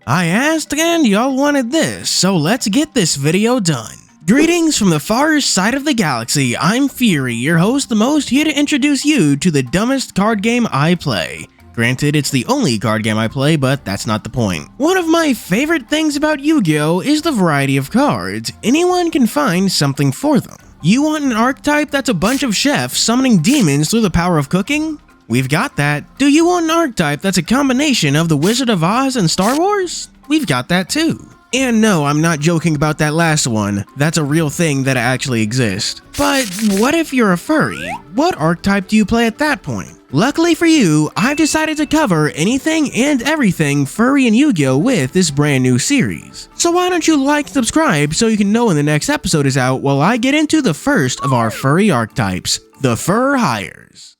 I asked and y'all wanted this, so let's get this video done. Greetings from the far side of the galaxy, I'm Furry, your host the most, here to introduce you to the dumbest card game I play. Granted, it's the only card game I play, but that's not the point. One of my favorite things about Yu-Gi-Oh! Is the variety of cards. Anyone can find something for them. You want an archetype that's a bunch of chefs summoning demons through the power of cooking? We've got that. Do you want an archetype that's a combination of the Wizard of Oz and Star Wars? We've got that too. And no, I'm not joking about that last one. That's a real thing that actually exists. But what if you're a furry? What archetype do you play at that point? Luckily for you, I've decided to cover anything and everything furry and Yu-Gi-Oh! With this brand new series. So why don't you like and subscribe so you can know when the next episode is out while I get into the first of our furry archetypes, the Fur Hires.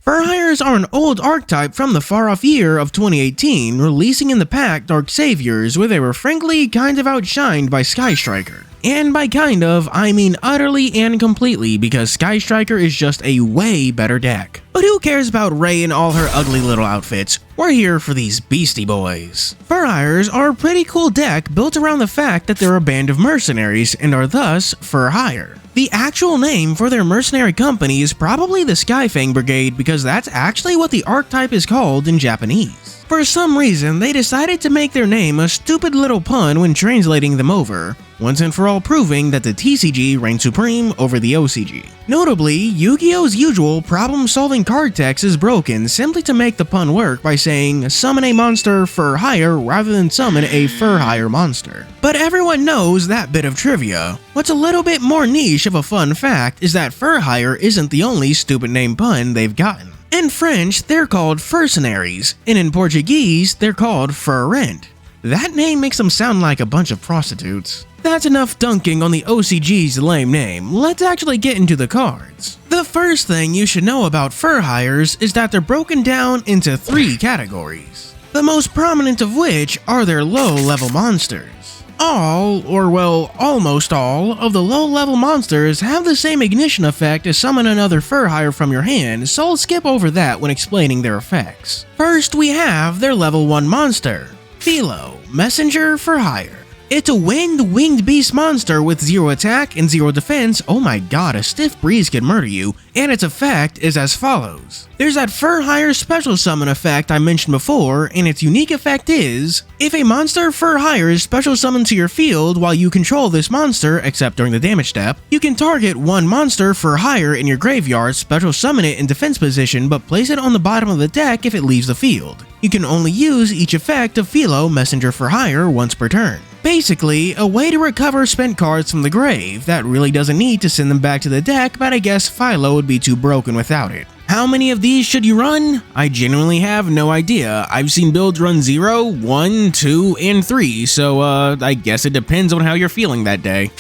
Fur Hires are an old archetype from the far-off year of 2018, releasing in the pack Dark Saviors, where they were frankly kind of outshined by Sky Striker. And by kind of, I mean utterly and completely, because Sky Striker is just a way better deck. But who cares about Rey and all her ugly little outfits? We're here for these beastie boys. Fur Hires are a pretty cool deck built around the fact that they're a band of mercenaries and are thus Fur Hire. The actual name for their mercenary company is probably the Skyfang Brigade because that's actually what the archetype is called in Japanese. For some reason, they decided to make their name a stupid little pun when translating them over, once and for all proving that the TCG reigns supreme over the OCG. Notably, Yu-Gi-Oh's usual problem-solving card text is broken simply to make the pun work by saying summon a monster Fur Hire rather than summon a Fur Hire monster. But everyone knows that bit of trivia. What's a little bit more niche of a fun fact is that Fur Hire isn't the only stupid name pun they've gotten. In French, they're called Furcenaries, and in Portuguese, they're called Fur Rent. That name makes them sound like a bunch of prostitutes. That's enough dunking on the OCG's lame name. Let's actually get into the cards. The first thing you should know about Fur Hires is that they're broken down into 3 categories. The most prominent of which are their low-level monsters. All, or well, almost all, of the low-level monsters have the same ignition effect as summon another Fur Hire from your hand, so I'll skip over that when explaining their effects. First, we have their level 1 monster, Philo, Messenger Fur Hire. It's a winged beast monster with 0 attack and 0 defense. Oh my god, a stiff breeze could murder you, and its effect is as follows. There's that Fur Hire special summon effect I mentioned before, and its unique effect is, if a monster Fur Hire is special summoned to your field while you control this monster, except during the damage step, you can target one monster Fur Hire in your graveyard, special summon it in defense position, but place it on the bottom of the deck if it leaves the field. You can only use each effect of Philo, Messenger Fur Hire once per turn. Basically, a way to recover spent cards from the grave that really doesn't need to send them back to the deck, but I guess Philo would be too broken without it. How many of these should you run? I genuinely have no idea. I've seen builds run 0, 1, 2, and 3, so I guess it depends on how you're feeling that day.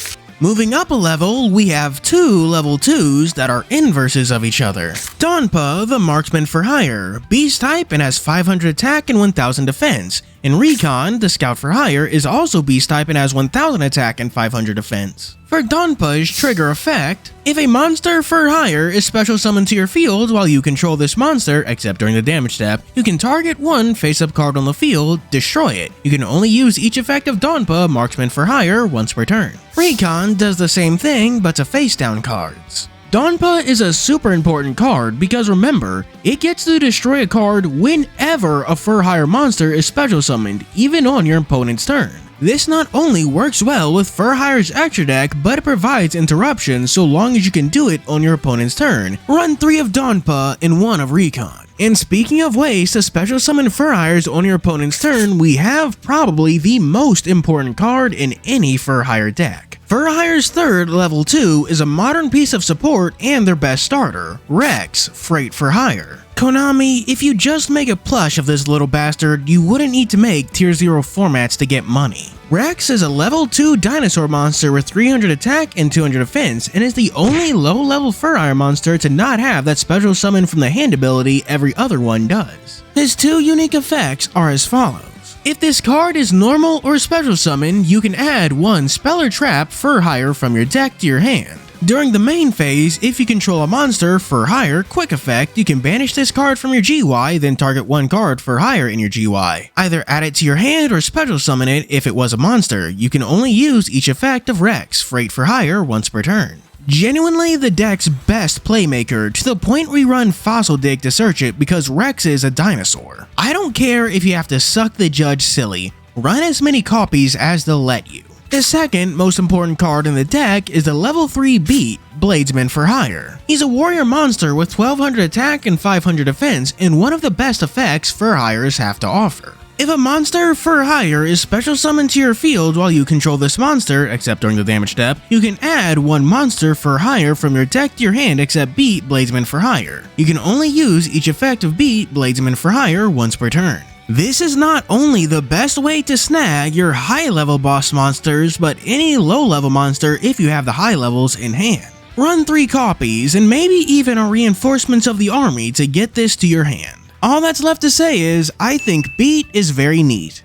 Moving up a level, we have 2 level 2s that are inverses of each other. Donpa, the Marksman Fur Hire, beast type and has 500 attack and 1000 defense. And Recon, the Scout Fur Hire, is also beast type and has 1000 attack and 500 defense. For Donpa's trigger effect, if a monster Fur Hire is special summoned to your field while you control this monster, except during the damage step, you can target one face-up card on the field, destroy it. You can only use each effect of Donpa, Marksman Fur Hire, once per turn. Recon does the same thing, but to face-down cards. Donpa is a super important card because remember, it gets to destroy a card whenever a Fur Hire monster is special summoned, even on your opponent's turn. This not only works well with Fur Hire's extra deck, but it provides interruptions so long as you can do it on your opponent's turn. Run 3 of Donpa and 1 of Recon. And speaking of ways to special summon Fur Hires on your opponent's turn, we have probably the most important card in any Fur Hire deck. Fur Hire's third, level 2, is a modern piece of support and their best starter, Rex, Freight Fur Hire. Konami, if you just make a plush of this little bastard, you wouldn't need to make tier 0 formats to get money. Rex is a level 2 dinosaur monster with 300 attack and 200 defense, and is the only low-level Fur Hire monster to not have that special summon from the hand ability every other one does. His 2 unique effects are as follows. If this card is normal or special summon, you can add 1 Spell or Trap Fur Hire from your deck to your hand. During the main phase, if you control a monster for hire quick effect, you can banish this card from your GY, then target one card for hire in your GY. Either add it to your hand or special summon it if it was a monster. You can only use each effect of Rex, freight for hire, once per turn. Genuinely the deck's best playmaker, to the point we run Fossil Dig to search it because Rex is a dinosaur. I don't care if you have to suck the judge silly, run as many copies as they'll let you. The second most important card in the deck is the level 3 Beat, Bladesman for hire. He's a warrior monster with 1200 attack and 500 defense and one of the best effects for hires have to offer. If a monster for hire is special summoned to your field while you control this monster, except during the damage step, you can add one monster for hire from your deck to your hand except Beat, Bladesman for hire. You can only use each effect of Beat, Bladesman for hire once per turn. This is not only the best way to snag your high level boss monsters, but any low level monster if you have the high levels in hand. Run 3 copies and maybe even a reinforcements of the army to get this to your hand. All that's left to say is, I think Beat is very neat.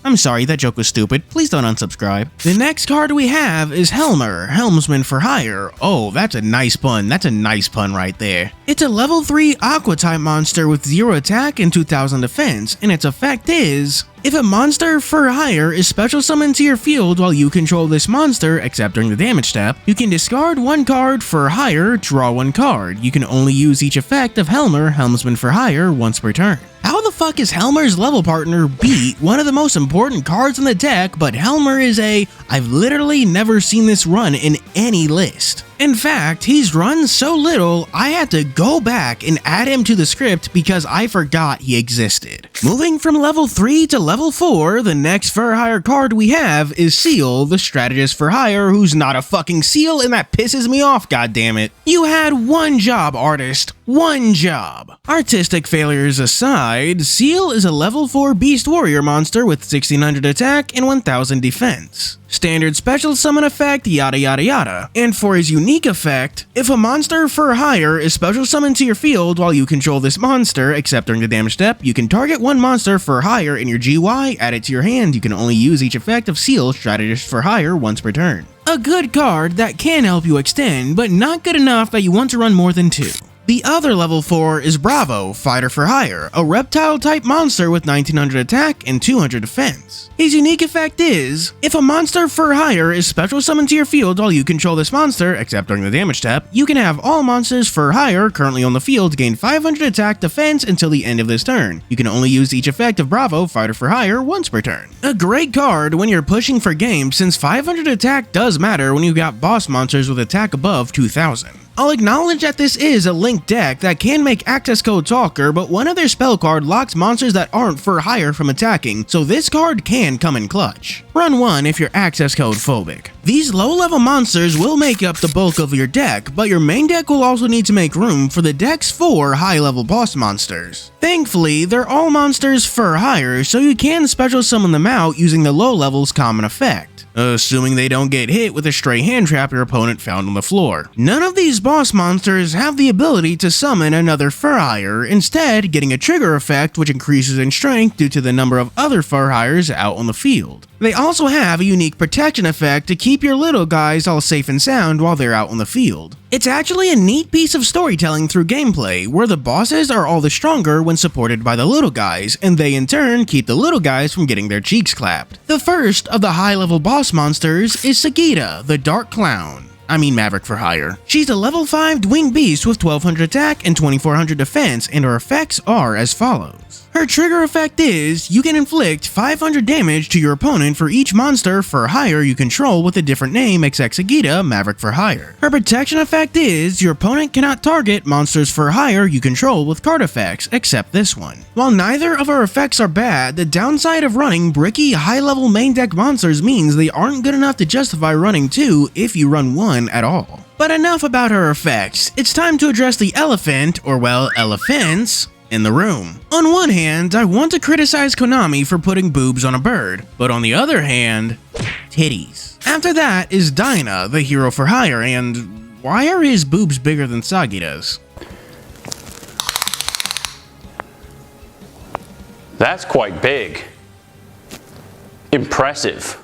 I'm sorry, that joke was stupid. Please don't unsubscribe. The next card we have is Helmer, Helmsman for hire. Oh, that's a nice pun. That's a nice pun right there. It's a level 3 Aqua type monster with 0 attack and 2000 defense, and its effect is, if a monster for hire is special summoned to your field while you control this monster, except during the damage step, you can discard one card for hire, draw one card. You can only use each effect of Helmer, Helmsman for hire, once per turn. How the fuck is Helmer's level partner Beat one of the most important cards in the deck, but Helmer is I've literally never seen this run in any list. In fact, he's run so little, I had to go back and add him to the script because I forgot he existed. Moving from level 3 to level 4, the next for hire card we have is Seal, the strategist for hire who's not a fucking seal, and that pisses me off, goddammit. You had one job, artist. One job. Artistic failures aside, Seal is a level 4 beast warrior monster with 1600 attack and 1000 defense. Standard special summon effect, yada yada yada. And for his unique effect, if a monster for hire is special summoned to your field while you control this monster, except during the damage step, you can target one monster for hire in your GY, add it to your hand. You can only use each effect of Seal, strategist for hire, once per turn. A good card that can help you extend, but not good enough that you want to run more than 2. The other level 4 is Bravo, Fighter for Hire, a reptile-type monster with 1900 attack and 200 defense. His unique effect is, if a monster for hire is special summoned to your field while you control this monster, except during the damage step, you can have all monsters for hire currently on the field gain 500 attack defense until the end of this turn. You can only use each effect of Bravo, Fighter for Hire, once per turn. A great card when you're pushing for game since 500 attack does matter when you've got boss monsters with attack above 2000. I'll acknowledge that this is a linked deck that can make access code talker, but one of their spell card locks monsters that aren't for hire from attacking, so this card can come in clutch. Run 1 if you're access code phobic. These low level monsters will make up the bulk of your deck, but your main deck will also need to make room for the deck's 4 high level boss monsters. Thankfully, they're all monsters for hire, so you can special summon them out using the low level's common effect, assuming they don't get hit with a stray hand trap your opponent found on the floor. None of these boss monsters have the ability to summon another for hire, instead getting a trigger effect which increases in strength due to the number of other for hires out on the field. They also have a unique protection effect to keep your little guys all safe and sound while they're out on the field. It's actually a neat piece of storytelling through gameplay, where the bosses are all the stronger when supported by the little guys, and they in turn keep the little guys from getting their cheeks clapped. The first of the high-level boss monsters is Sagita, the Dark Clown. Maverick for hire. She's a level 5 winged beast with 1200 attack and 2400 defense, and her effects are as follows. Her trigger effect is, you can inflict 500 damage to your opponent for each monster for hire you control with a different name except Sagita, Maverick for hire. Her protection effect is, your opponent cannot target monsters for hire you control with card effects except this one. While neither of her effects are bad, the downside of running bricky high-level main deck monsters means they aren't good enough to justify running 2 if you run 1 at all. But enough about her effects, it's time to address the elephant, or well, elephants, in the room. On one hand, I want to criticize Konami for putting boobs on a bird, but on the other hand, titties. After that is Dyna, the hero for hire, and why are his boobs bigger than Sagita's? That's quite big. Impressive.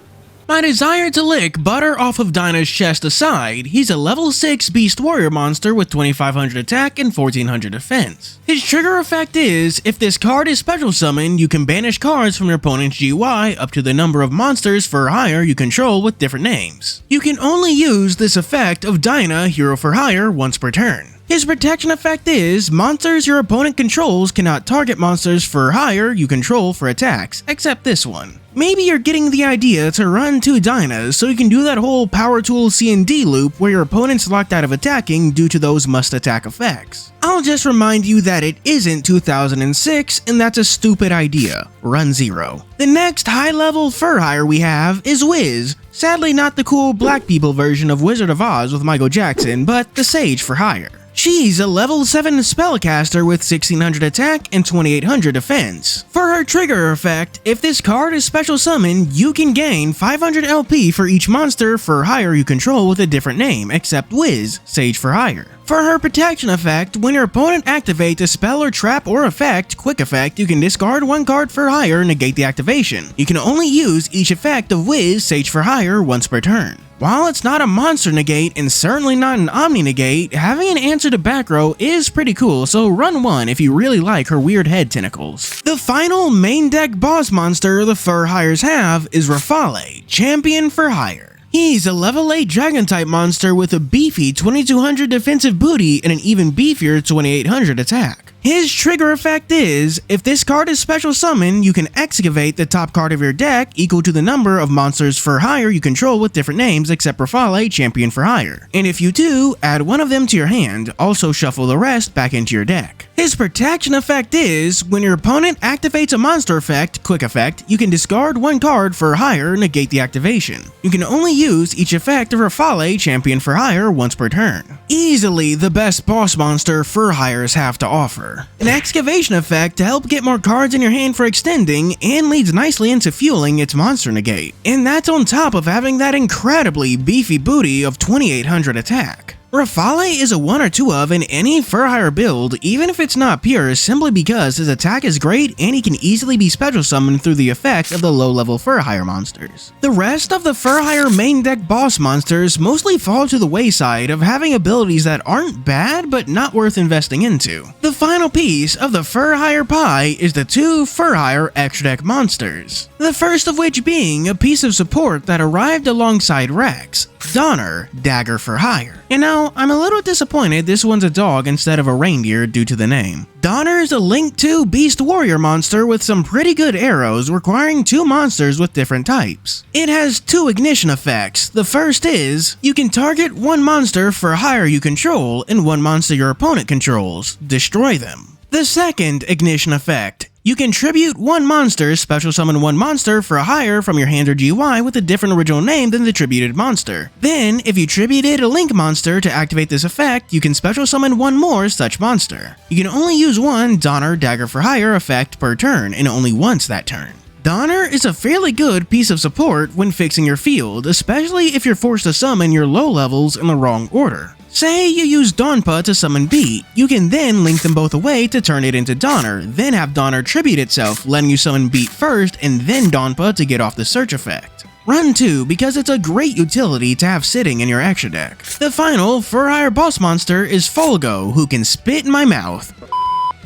My desire to lick butter off of Dinah's chest aside, he's a level 6 Beast Warrior monster with 2500 attack and 1400 defense. His trigger effect is, if this card is special summoned, you can banish cards from your opponent's GY up to the number of monsters for hire you control with different names. You can only use this effect of Dinah, Hero for Hire, once per turn. His protection effect is, monsters your opponent controls cannot target monsters for hire you control for attacks, except this one. Maybe you're getting the idea to run 2 Dinahs so you can do that whole Power Tool C&D loop where your opponent's locked out of attacking due to those must-attack effects. I'll just remind you that it isn't 2006 and that's a stupid idea. Run 0. The next high-level fur hire we have is Wiz. Sadly not the cool black people version of Wizard of Oz with Michael Jackson, but the Sage for Hire. She's a level 7 spellcaster with 1600 attack and 2800 defense. For her trigger effect, if this card is special summoned, you can gain 500 LP for each monster for hire you control with a different name, except Wiz, Sage for Hire. For her protection effect, when your opponent activates a spell or trap or effect, quick effect, you can discard 1 card for hire and negate the activation. You can only use each effect of Wiz, Sage for Hire once per turn. While it's not a monster negate and certainly not an omni negate, having an answer to back row is pretty cool, so run 1 if you really like her weird head tentacles. The final main deck boss monster the fur hires have is Rafale, Champion for Hire. He's a level 8 dragon type monster with a beefy 2200 defensive booty and an even beefier 2800 attack. His trigger effect is, if this card is special summoned, you can excavate the top card of your deck equal to the number of monsters for hire you control with different names except Rafale, Champion for Hire. And if you do, add 1 of them to your hand, also shuffle the rest back into your deck. His protection effect is, when your opponent activates a monster effect, quick effect, you can discard 1 card for hire and negate the activation. You can only use each effect of Rafale, Champion for Hire once per turn. Easily the best boss monster fur hires have to offer. An excavation effect to help get more cards in your hand for extending and leads nicely into fueling its monster negate. And that's on top of having that incredibly beefy booty of 2800 attack. Rafale is a 1 or 2 of in any fur hire build, even if it's not pure, simply because his attack is great and he can easily be special summoned through the effects of the low level fur hire monsters. The rest of the fur hire main deck boss monsters mostly fall to the wayside of having abilities that aren't bad but not worth investing into. The final piece of the fur hire pie is the 2 fur hire extra deck monsters. The first of which being a piece of support that arrived alongside Rex, Donner, Dagger for Hire. You know, I'm a little disappointed this one's a dog instead of a reindeer due to the name. Donner is a Link 2 Beast Warrior monster with some pretty good arrows requiring 2 monsters with different types. It has 2 ignition effects. The first is, you can target 1 monster for hire you control and 1 monster your opponent controls. Destroy them. The second ignition effect, you can tribute 1 monster, special summon 1 monster for a hire from your hand or GY with a different original name than the tributed monster. Then, if you tributed a Link monster to activate this effect, you can special summon 1 more such monster. You can only use 1 Donner Dagger for Hire effect per turn, and only once that turn. Donner is a fairly good piece of support when fixing your field, especially if you're forced to summon your low levels in the wrong order. Say you use Donpa to summon Beat, you can then link them both away to turn it into Donner, then have Donner tribute itself, letting you summon Beat first and then Donpa to get off the search effect. Run 2 because it's a great utility to have sitting in your extra deck. The final fur hire boss monster is Folgo, who can spit in my mouth.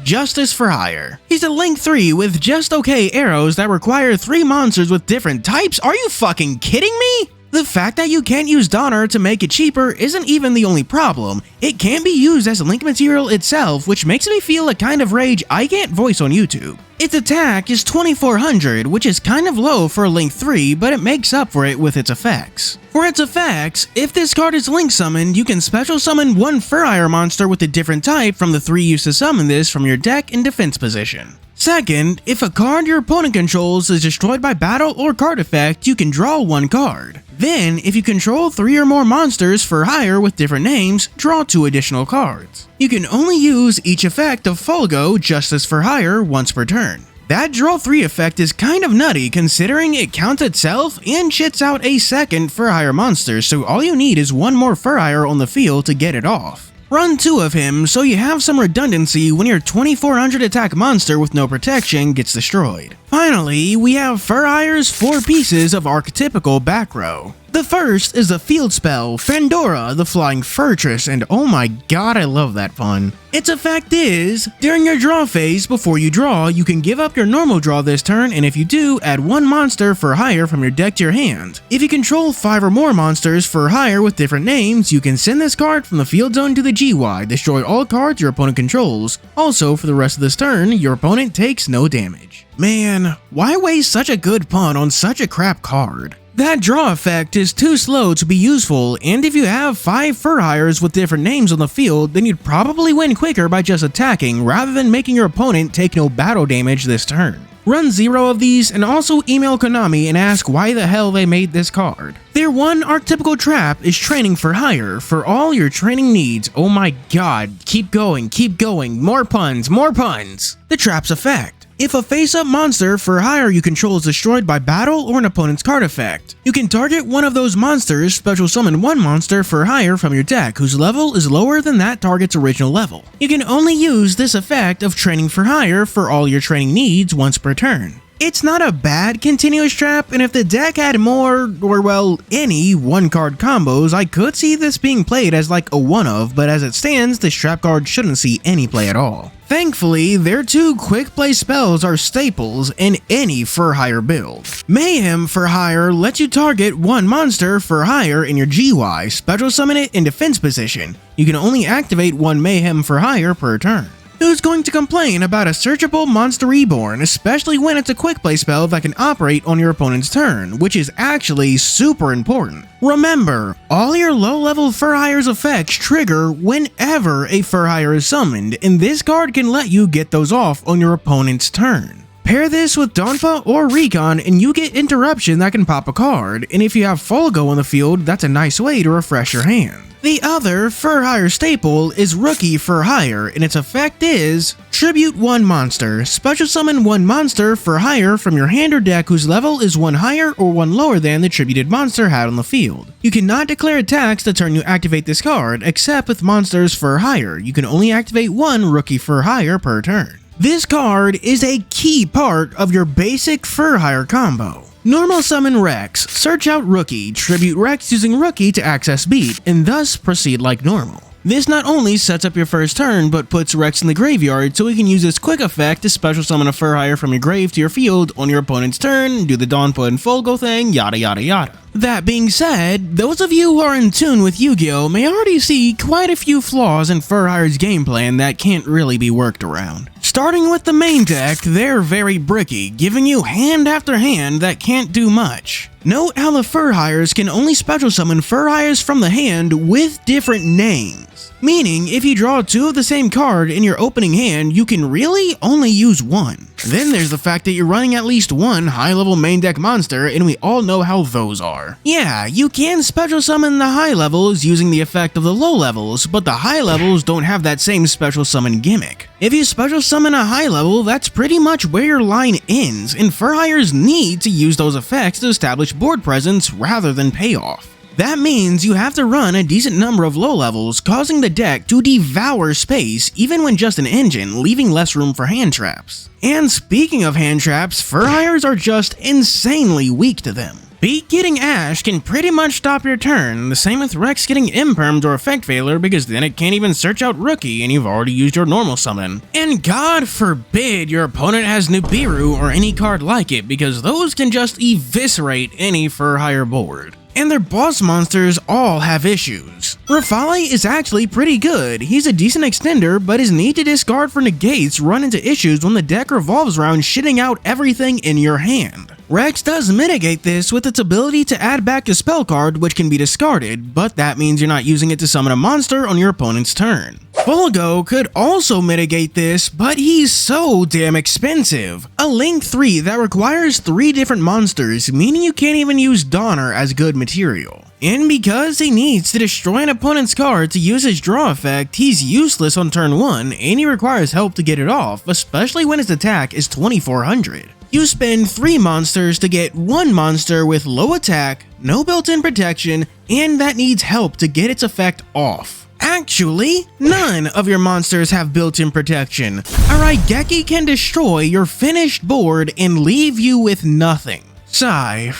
Justice for Hire. He's a Link 3 with just okay arrows that require 3 monsters with different types. Are you fucking kidding me? The fact that you can't use Donner to make it cheaper isn't even the only problem. It can be used as a Link material itself, which makes me feel a kind of rage I can't voice on YouTube. Its attack is 2400, which is kind of low for a Link 3, but it makes up for it with its effects. For its effects, if this card is Link summoned, you can special summon 1 Fur Hire monster with a different type from the 3 used to summon this from your deck in defense position. Second, if a card your opponent controls is destroyed by battle or card effect, you can draw 1 card. Then, if you control 3 or more monsters for hire with different names, draw 2 additional cards. You can only use each effect of Folgo, Justice for Hire, once per turn. That draw 3 effect is kind of nutty considering it counts itself and shits out a second Fur Hire monster, so all you need is 1 more Fur Hire on the field to get it off. Run 2 of him so you have some redundancy when your 2400 attack monster with no protection gets destroyed. Finally, we have Furry's 4 pieces of archetypical back row. The first is the field spell, Fandora, the Flying Fortress, and oh my god, I love that pun. Its effect is, during your draw phase, before you draw, you can give up your normal draw this turn, and if you do, add 1 monster for hire from your deck to your hand. If you control 5 or more monsters for hire with different names, you can send this card from the field zone to the GY, destroy all cards your opponent controls. Also, for the rest of this turn, your opponent takes no damage. Man, why waste such a good pun on such a crap card? That draw effect is too slow to be useful, and if you have 5 Furryers with different names on the field, then you'd probably win quicker by just attacking rather than making your opponent take no battle damage this turn. Run 0 of these and also email Konami and ask why the hell they made this card. Their one archetypical trap is training for hire for all your training needs. Oh my god, keep going, more puns, more puns! The trap's effect. If a face-up monster for hire you control is destroyed by battle or an opponent's card effect, you can target one of those monsters, special summon 1 monster for hire from your deck whose level is lower than that target's original level. You can only use this effect of training for hire for all your training needs once per turn. It's not a bad continuous trap, and if the deck had more, or well, any 1-card combos, I could see this being played as like a one-of, but as it stands, this trap card shouldn't see any play at all. Thankfully, their 2 quick play spells are staples in any for hire build. Mayhem for hire lets you target 1 monster for hire in your GY, special summon it in defense position. You can only activate 1 Mayhem for hire per turn. Who's going to complain about a searchable monster reborn, especially when it's a quick play spell that can operate on your opponent's turn, which is actually super important. Remember, all your low-level Furry's effects trigger whenever a Furry is summoned, and this card can let you get those off on your opponent's turn. Pair this with Donpha or Recon and you get Interruption that can pop a card, and if you have Folgo on the field, that's a nice way to refresh your hand. The other Furry staple is Rookie for hire, and its effect is tribute 1 monster, special summon 1 monster for hire from your hand or deck whose level is 1 higher or 1 lower than the tributed monster had on the field. You cannot declare attacks the turn you activate this card, except with monsters for hire. You can only activate 1 Rookie for hire per turn. This card is a key part of your basic Furry combo. Normal summon Rex, search out Rookie, tribute Rex using Rookie to access beat, and thus proceed like normal. This not only sets up your first turn, but puts Rex in the graveyard so he can use this quick effect to special summon a Furry from your grave to your field on your opponent's turn, do the Donpha and Folgo thing, yada yada yada. That being said, those of you who are in tune with Yu-Gi-Oh! May already see quite a few flaws in Furry's game plan that can't really be worked around. Starting with the main deck, they're very bricky, giving you hand after hand that can't do much. Note how the Furryers can only special summon Furryers from the hand with different names. Meaning, if you draw 2 of the same card in your opening hand, you can really only use 1. Then there's the fact that you're running at least 1 high-level main deck monster, and we all know how those are. Yeah, you can special summon the high levels using the effect of the low levels, but the high levels don't have that same special summon gimmick. If you special summon a high level, that's pretty much where your line ends, and Furryers need to use those effects to establish board presence rather than payoff. That means you have to run a decent number of low levels, causing the deck to devour space even when just an engine, leaving less room for hand traps. And speaking of hand traps, Furryers are just insanely weak to them. Beat getting Ash can pretty much stop your turn, the same with Rex getting Impermed or Effect Failure because then it can't even search out Rookie and you've already used your normal summon. And God forbid your opponent has Nibiru or any card like it because those can just eviscerate any Furry board. And their boss monsters all have issues. Rafale is actually pretty good. He's a decent extender, but his need to discard for negates run into issues when the deck revolves around shitting out everything in your hand. Rex does mitigate this with its ability to add back a spell card which can be discarded, but that means you're not using it to summon a monster on your opponent's turn. Folgo could also mitigate this, but he's so damn expensive. A Link 3 that requires 3 different monsters, meaning you can't even use Donner as good material. And because he needs to destroy an opponent's card to use his draw effect, he's useless on turn 1, and he requires help to get it off, especially when his attack is 2400. You spend 3 monsters to get 1 monster with low attack, no built-in protection, and that needs help to get its effect off. Actually, none of your monsters have built-in protection. A Raigeki can destroy your finished board and leave you with nothing. Sigh,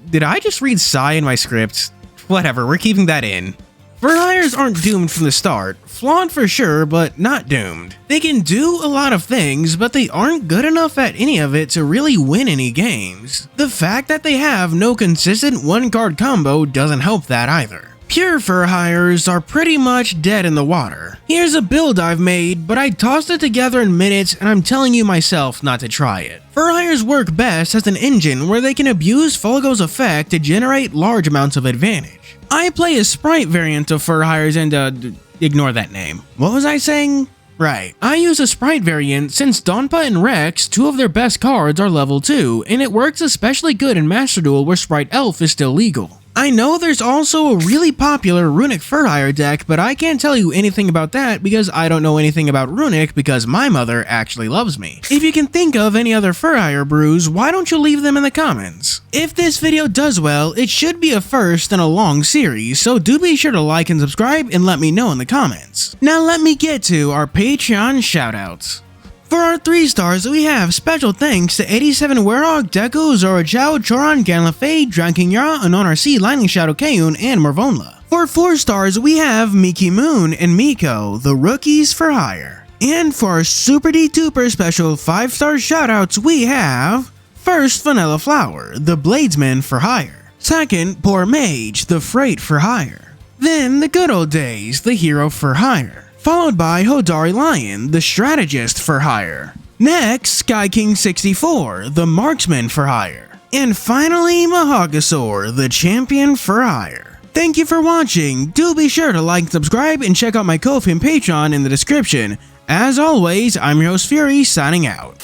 did I just read sigh in my script? Whatever, we're keeping that in. Fur hires aren't doomed from the start. Flawed for sure, but not doomed. They can do a lot of things, but they aren't good enough at any of it to really win any games. The fact that they have no consistent one-card combo doesn't help that either. Pure fur hires are pretty much dead in the water. Here's a build I've made, but I tossed it together in minutes and I'm telling you myself not to try it. Fur hires work best as an engine where they can abuse Folgo's effect to generate large amounts of advantage. I play a sprite variant of fur hires and ignore that name. What was I saying? Right. I use a sprite variant since Donpa and Rex, two of their best cards, are level 2, and it works especially good in Master Duel where Sprite Elf is still legal. I know there's also a really popular Runic Fur Hire deck, but I can't tell you anything about that because I don't know anything about Runic because my mother actually loves me. If you can think of any other Fur Hire brews, why don't you leave them in the comments? If this video does well, it should be a first in a long series, so do be sure to like and subscribe and let me know in the comments. Now let me get to our Patreon shoutouts. For our 3 stars, we have special thanks to 87 Werog, Deku, Zorochao, Choron, Ganlafei, Dranking Yara, Anon RC, Lightning Shadow Kayun, and Morvonla. For 4 stars, we have Miki Moon and Miko, the rookies for hire. And for our super duper special 5-star shoutouts, we have first Vanilla Flower, the Bladesman for hire. Second, Poor Mage, the Freight for hire. Then the Good Old Days, the Hero for hire. Followed by Hodari Lion, the Strategist for hire. Next, Sky King 64, the Marksman for hire. And finally, Mahagasaur, the Champion for hire. Thank you for watching. Do be sure to like and subscribe and check out my Ko-fi and Patreon in the description. As always, I'm your host Fury, signing out.